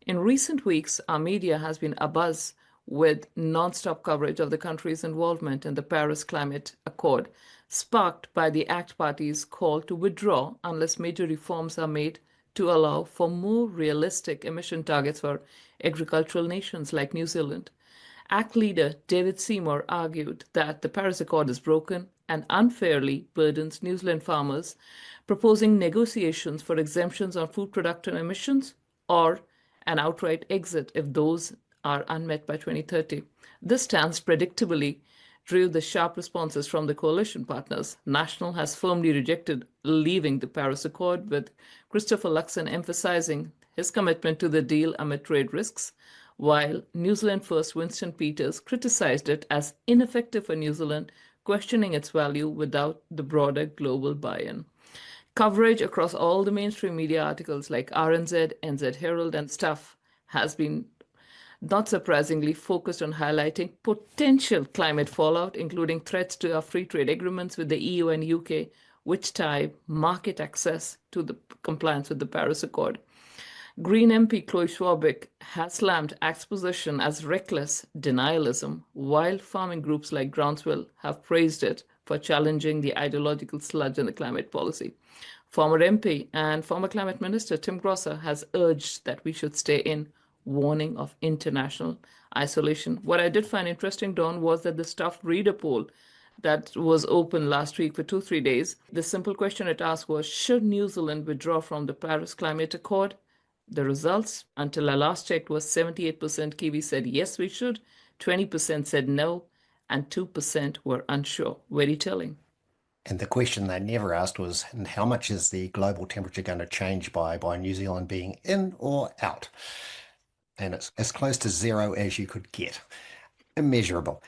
In recent weeks, our media has been abuzz with non-stop coverage of the country's involvement in the Paris Climate Accord, sparked by the ACT Party's call to withdraw unless major reforms are made to allow for more realistic emission targets for agricultural nations like New Zealand. ACT leader David Seymour argued that the Paris Accord is broken and unfairly burdens New Zealand farmers, proposing negotiations for exemptions on food production emissions or an outright exit if those are unmet by 2030. This stance predictably drew the sharp responses from the coalition partners. National has firmly rejected leaving the Paris Accord, with Christopher Luxon emphasizing his commitment to the deal amid trade risks, while New Zealand First Winston Peters criticized it as ineffective for New Zealand, questioning its value without the broader global buy-in. Coverage across all the mainstream media articles like RNZ, NZ Herald, and Stuff has been, not surprisingly, focused on highlighting potential climate fallout, including threats to our free trade agreements with the EU and UK, which tie market access to the compliance with the Paris Accord. Green MP Chloe Schwabik has slammed ACT's position as reckless denialism, while farming groups like Groundswell have praised it for challenging the ideological sludge in the climate policy. Former MP and former climate minister Tim Grosser has urged that we should stay in, warning of international isolation. What I did find interesting, Dawn, was that the Stuff reader poll that was open last week for 2-3 days, the simple question it asked was, should New Zealand withdraw from the Paris Climate Accord? The results, until I last checked, was 78% Kiwis said yes, we should, 20% said no, and 2% were unsure. Very telling. And the question they never asked was, and how much is the global temperature going to change by New Zealand being in or out? And it's as close to zero as you could get. Immeasurable.